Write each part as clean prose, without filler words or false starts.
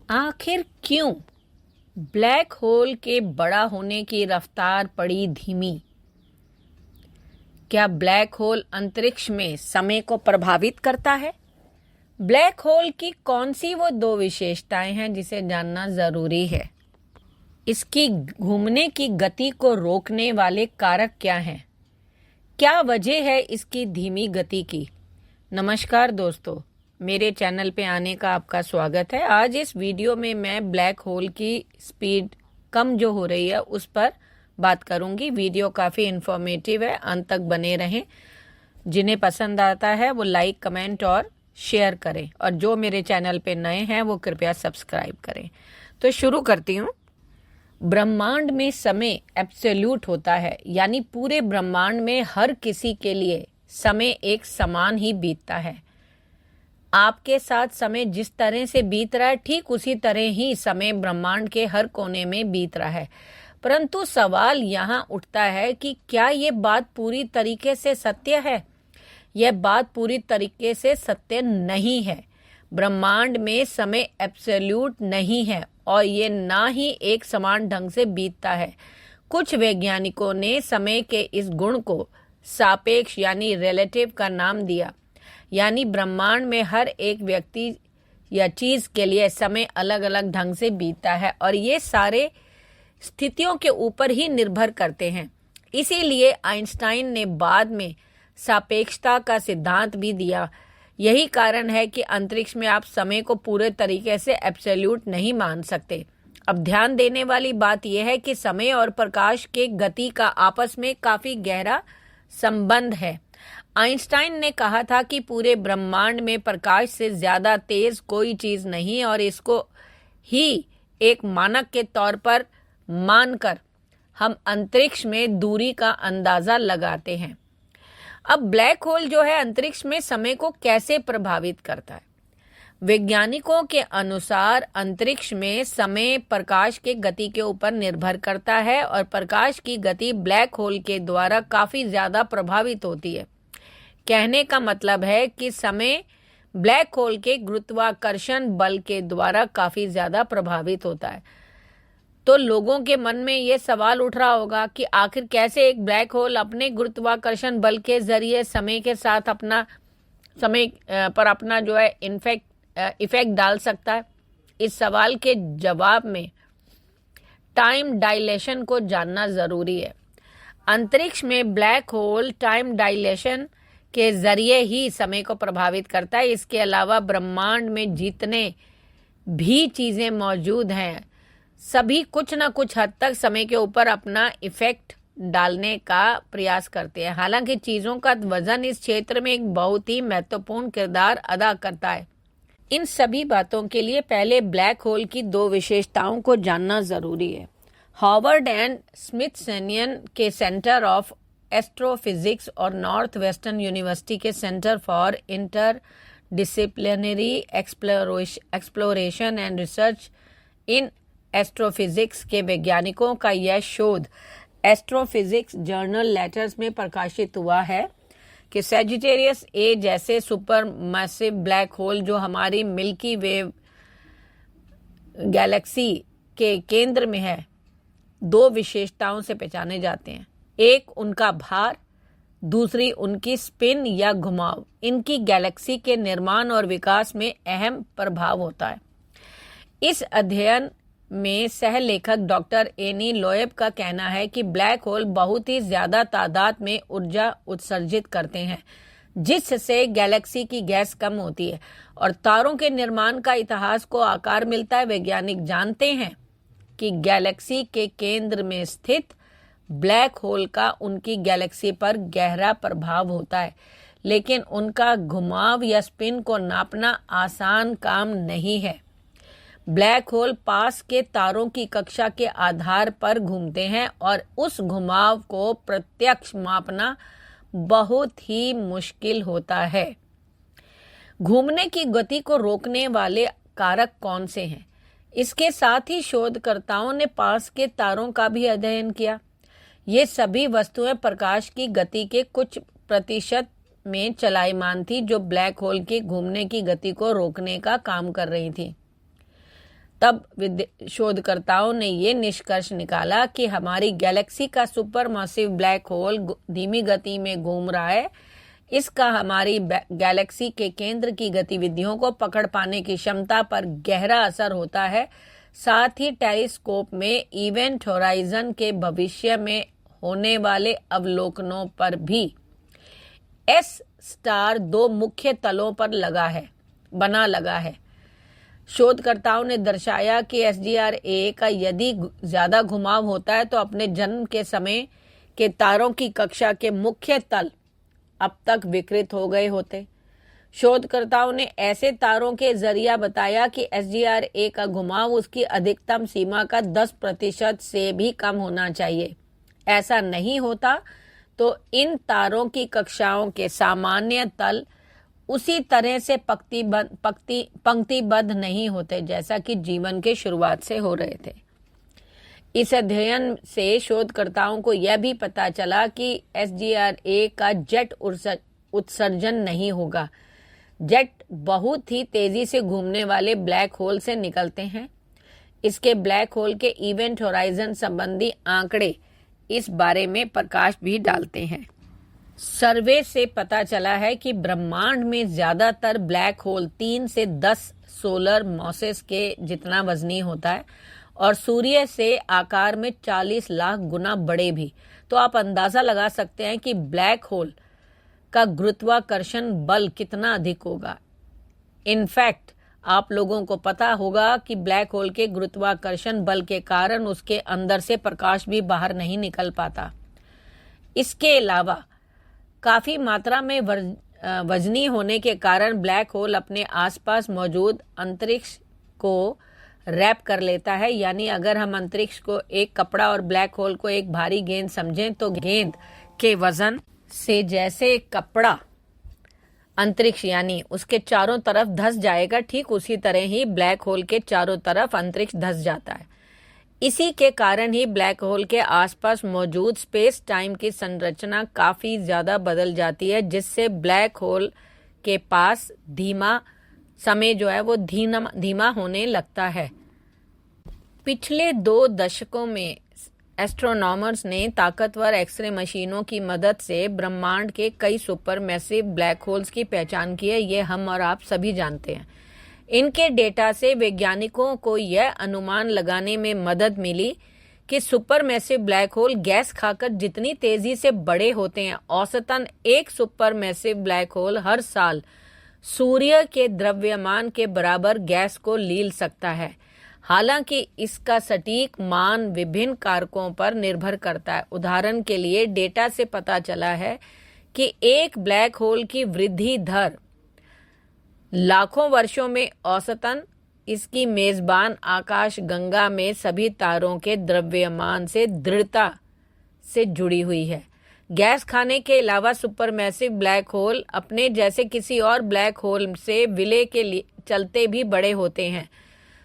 आखिर क्यों black hole के बड़ा होने की रफ्तार पड़ी धीमी? क्या ब्लैक होल अंतरिक्ष में समय को प्रभावित करता है? ब्लैक होल की कौन सी वो दो विशेषताएं हैं जिसे जानना जरूरी है? इसकी घूमने की गति को रोकने वाले कारक क्या हैं? क्या वजह है इसकी धीमी गति की? नमस्कार दोस्तों, मेरे चैनल पे आने का आपका स्वागत है। आज इस वीडियो में मैं ब्लैक होल की स्पीड कम जो हो रही है उस पर बात करूंगी। वीडियो काफ़ी इन्फॉर्मेटिव है, अंत तक बने रहें। जिन्हें पसंद आता है वो लाइक, कमेंट और शेयर करें, और जो मेरे चैनल पे नए हैं वो कृपया सब्सक्राइब करें। तो शुरू करती हूँ। ब्रह्मांड में समय एब्सोल्यूट होता है, यानी पूरे ब्रह्मांड में हर किसी के लिए समय एक समान ही बीतता है। आपके साथ समय जिस तरह से बीत रहा है, ठीक उसी तरह ही समय ब्रह्मांड के हर कोने में बीत रहा है। परंतु सवाल यहाँ उठता है कि क्या ये बात पूरी तरीके से सत्य है? यह बात पूरी तरीके से सत्य नहीं है। ब्रह्मांड में समय एब्सोल्यूट नहीं है और ये ना ही एक समान ढंग से बीतता है। कुछ वैज्ञानिकों ने समय के इस गुण को सापेक्ष यानी रिलेटिव का नाम दिया, यानी ब्रह्मांड में हर एक व्यक्ति या चीज के लिए समय अलग अलग ढंग से बीतता है और ये सारे स्थितियों के ऊपर ही निर्भर करते हैं। इसीलिए आइंस्टाइन ने बाद में सापेक्षता का सिद्धांत भी दिया। यही कारण है कि अंतरिक्ष में आप समय को पूरे तरीके से एब्सोल्यूट नहीं मान सकते। अब ध्यान देने वाली बात यह है कि समय और प्रकाश के गति का आपस में काफी गहरा संबंध है। आइंस्टाइन ने कहा था कि पूरे ब्रह्मांड में प्रकाश से ज्यादा तेज कोई चीज नहीं, और इसको ही एक मानक के तौर पर मानकर हम अंतरिक्ष में दूरी का अंदाजा लगाते हैं। अब ब्लैक होल जो है अंतरिक्ष में समय को कैसे प्रभावित करता है? वैज्ञानिकों के अनुसार अंतरिक्ष में समय प्रकाश के गति के ऊपर निर्भर करता है और प्रकाश की गति ब्लैक होल के द्वारा काफी ज्यादा प्रभावित होती है। कहने का मतलब है कि समय ब्लैक होल के गुरुत्वाकर्षण बल के द्वारा काफी ज्यादा प्रभावित होता है। तो लोगों के मन में ये सवाल उठ रहा होगा कि आखिर कैसे एक ब्लैक होल अपने गुरुत्वाकर्षण बल के जरिए समय के साथ अपना समय पर अपना जो है इफेक्ट डाल सकता है। इस सवाल के जवाब में टाइम डायलेशन को जानना जरूरी है। अंतरिक्ष में ब्लैक होल टाइम डायलेशन के जरिए ही समय को प्रभावित करता है। इसके अलावा ब्रह्मांड में जितने भी चीजें मौजूद हैं सभी कुछ ना कुछ हद तक समय के ऊपर अपना इफेक्ट डालने का प्रयास करते हैं। हालांकि चीजों का वजन इस क्षेत्र में एक बहुत ही महत्वपूर्ण किरदार अदा करता है। इन सभी बातों के लिए पहले ब्लैक होल की दो विशेषताओं को जानना जरूरी है। हार्वर्ड एंड स्मिथसोनियन के सेंटर ऑफ एस्ट्रोफिजिक्स और नॉर्थ वेस्टर्न यूनिवर्सिटी के centre for inter disciplinary exploration and research in astrophysics के वैज्ञानिकों का यह शोध एस्ट्रोफिजिक्स जर्नल लेटर्स में प्रकाशित हुआ है कि सैजिटेरियस ए जैसे सुपरमैसिव ब्लैक होल जो हमारी मिल्की वे गैलेक्सी के केंद्र में है, दो विशेषताओं से पहचाने जाते हैं। एक उनका भार, दूसरी उनकी स्पिन या घुमाव। इनकी गैलेक्सी के निर्माण और विकास में अहम प्रभाव होता है। इस अध्ययन में सह लेखक डॉक्टर एनी लोएब का कहना है कि ब्लैक होल बहुत ही ज्यादा तादाद में ऊर्जा उत्सर्जित करते हैं, जिससे गैलेक्सी की गैस कम होती है और तारों के निर्माण का इतिहास को आकार मिलता है। वैज्ञानिक जानते हैं कि गैलेक्सी के केंद्र में स्थित ब्लैक होल का उनकी गैलेक्सी पर गहरा प्रभाव होता है, लेकिन उनका घुमाव या स्पिन को नापना आसान काम नहीं है। ब्लैक होल पास के तारों की कक्षा के आधार पर घूमते हैं और उस घुमाव को प्रत्यक्ष मापना बहुत ही मुश्किल होता है। घूमने की गति को रोकने वाले कारक कौन से हैं? इसके साथ ही शोधकर्ताओं ने पास के तारों का भी अध्ययन किया। ये सभी वस्तुएं प्रकाश की गति के कुछ प्रतिशत में चलायमान थी, जो ब्लैक होल के घूमने की गति को रोकने का काम कर रही थी। तब शोधकर्ताओं ने ये निष्कर्ष निकाला कि हमारी गैलेक्सी का सुपरमासिव ब्लैक होल धीमी गति में घूम रहा है। इसका हमारी गैलेक्सी के केंद्र की गतिविधियों को पकड़ पाने की क्षमता पर गहरा असर होता है। साथ ही टेलीस्कोप में इवेंट होराइजन के भविष्य में होने वाले अवलोकनों पर भी एस स्टार दो मुख्य तलों पर बना लगा है। शोधकर्ताओं ने दर्शाया कि SGR-A का यदि ज्यादा घुमाव होता है तो अपने जन्म के समय के तारों की कक्षा के मुख्य तल अब तक विकृत हो गए होते। शोधकर्ताओं ने ऐसे तारों के जरिया बताया कि SGR-A का घुमाव उसकी अधिकतम सीमा का 10% से भी कम होना चाहिए। ऐसा नहीं होता तो इन तारों की कक्षाओं के सामान्य तल उसी तरह से पंक्तिबद्ध नहीं होते जैसा कि जीवन के शुरुआत से हो रहे थे। इस अध्ययन से शोधकर्ताओं को यह भी पता चला कि SGR-A का जेट उत्सर्जन नहीं होगा। जेट बहुत ही तेजी से घूमने वाले ब्लैक होल से निकलते हैं। इसके ब्लैक होल के इवेंट होराइजन संबंधी आंकड़े इस बारे में प्रकाश भी डालते हैं। सर्वे से पता चला है कि ब्रह्मांड में ज्यादातर ब्लैक होल 3 से 10 सोलर मासेस के जितना वजनी होता है और सूर्य से आकार में 40 लाख गुना बड़े भी। तो आप अंदाजा लगा सकते हैं कि ब्लैक होल का गुरुत्वाकर्षण बल कितना अधिक होगा। इनफैक्ट आप लोगों को पता होगा कि ब्लैक होल के गुरुत्वाकर्षण बल के कारण उसके अंदर से प्रकाश भी बाहर नहीं निकल पाता। इसके अलावा काफी मात्रा में वजनी होने के कारण ब्लैक होल अपने आसपास मौजूद अंतरिक्ष को रैप कर लेता है। यानी अगर हम अंतरिक्ष को एक कपड़ा और ब्लैक होल को एक भारी गेंद समझें तो गेंद के वजन से जैसे कपड़ा अंतरिक्ष यानी उसके चारों तरफ धंस जाएगा, ठीक उसी तरह ही ब्लैक होल के चारों तरफ अंतरिक्ष धंस जाता है। इसी के कारण ही ब्लैक होल के आसपास मौजूद स्पेस टाइम की संरचना काफी ज्यादा बदल जाती है, जिससे ब्लैक होल के पास समय जो है वो धीमा होने लगता है। पिछले 2 दशकों में एस्ट्रोनॉमर्स ने ताकतवर एक्सरे मशीनों की मदद से ब्रह्मांड के कई सुपरमैसिव ब्लैक होल्स की पहचान की है। ये हम और आप सभी जानते हैं। इनके डेटा से वैज्ञानिकों को यह अनुमान लगाने में मदद मिली कि सुपरमैसिव ब्लैक होल गैस खाकर जितनी तेजी से बड़े होते हैं, औसतन एक सुपरमैसिव ब्लैक होल हर साल सूर्य के द्रव्यमान के बराबर गैस को लील सकता है। हालांकि इसका सटीक मान विभिन्न कारकों पर निर्भर करता है। उदाहरण के लिए डेटा से पता चला है कि एक ब्लैक होल की वृद्धि दर लाखों वर्षों में औसतन इसकी मेजबान आकाश गंगा में सभी तारों के द्रव्यमान से दृढ़ता से जुड़ी हुई है। गैस खाने के अलावा सुपरमैसिव ब्लैक होल अपने जैसे किसी और ब्लैक होल से विलय के लिए चलते भी बड़े होते हैं।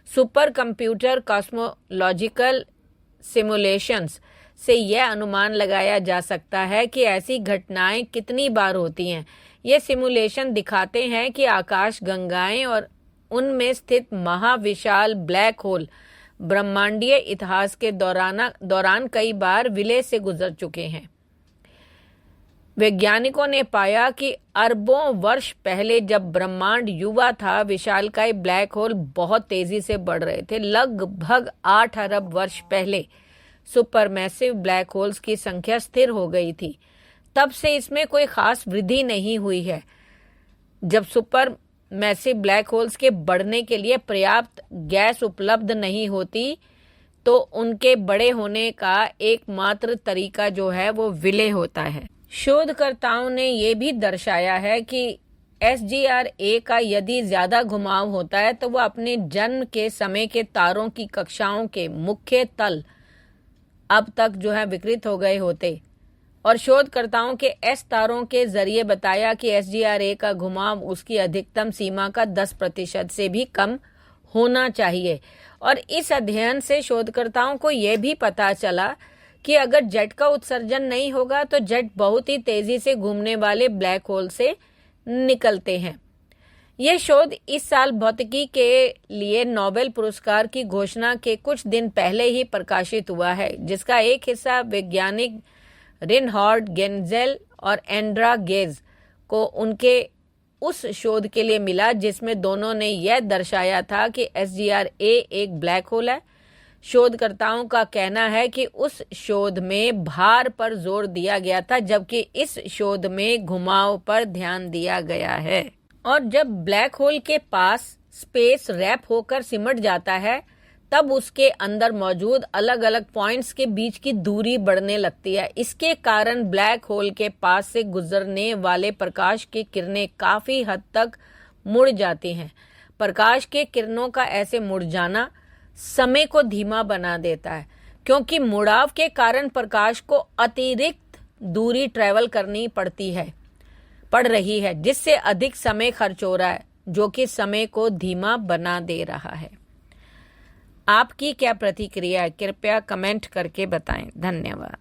सुपर कंप्यूटर कॉस्मोलॉजिकल सिमुलेशंस से यह अनुमान लगाया जा सकता है कि ऐसी घटनाएं कितनी बार होती हैं। ये सिमुलेशन दिखाते हैं कि आकाश गंगाएं और उनमें स्थित महाविशाल ब्लैक होल ब्रह्मांडीय इतिहास के दौरान कई बार विलय से गुजर चुके हैं। वैज्ञानिकों ने पाया कि अरबों वर्ष पहले जब ब्रह्मांड युवा था, विशालकाय ब्लैक होल बहुत तेजी से बढ़ रहे थे। लगभग 8 अरब वर्ष पहले सुपरमैसिव ब्लैक होल्स की संख्या स्थिर हो गई थी। तब से इसमें कोई खास वृद्धि नहीं हुई है। जब सुपरमैसिव ब्लैक होल्स के बढ़ने के लिए पर्याप्त गैस उपलब्ध नहीं होती तो उनके बड़े होने का एकमात्र तरीका जो है वो विलय होता है। शोधकर्ताओं ने ये भी दर्शाया है कि SGR-A का यदि ज्यादा घुमाव होता है तो वह अपने जन्म के समय के तारों की कक्षाओं के मुख्य तल अब तक जो है विकृत हो गए होते। और शोधकर्ताओं के S तारों के जरिए बताया कि SGR-A का घुमाव उसकी अधिकतम सीमा का 10% से भी कम होना चाहिए। और इस अध्ययन से शोधकर्ताओं को यह भी पता चला कि अगर जेट का उत्सर्जन नहीं होगा तो जेट बहुत ही तेजी से घूमने वाले ब्लैक होल से निकलते हैं। यह शोध इस साल भौतिकी के लिए नोबेल पुरस्कार की घोषणा के कुछ दिन पहले ही प्रकाशित हुआ है, जिसका एक हिस्सा वैज्ञानिक रिनहार्ड गेंजेल और एंड्रा गेज को उनके उस शोध के लिए मिला जिसमें दोनों ने यह दर्शाया था कि SGR-A एक ब्लैक होल है। शोधकर्ताओं का कहना है कि उस शोध में भार पर जोर दिया गया था, जबकि इस शोध में घुमाव पर ध्यान दिया गया है। और जब ब्लैक होल के पास स्पेस रैप होकर सिमट जाता है, तब उसके अंदर मौजूद अलग अलग पॉइंट्स के बीच की दूरी बढ़ने लगती है। इसके कारण ब्लैक होल के पास से गुजरने वाले प्रकाश की किरणें काफी हद तक मुड़ जाती हैं। प्रकाश के किरणों का ऐसे मुड़ जाना समय को धीमा बना देता है, क्योंकि मुड़ाव के कारण प्रकाश को अतिरिक्त दूरी ट्रेवल करनी पड़ रही है, जिससे अधिक समय खर्च हो रहा है, जो कि समय को धीमा बना दे रहा है। आपकी क्या प्रतिक्रिया है? कृपया कमेंट करके बताएं। धन्यवाद।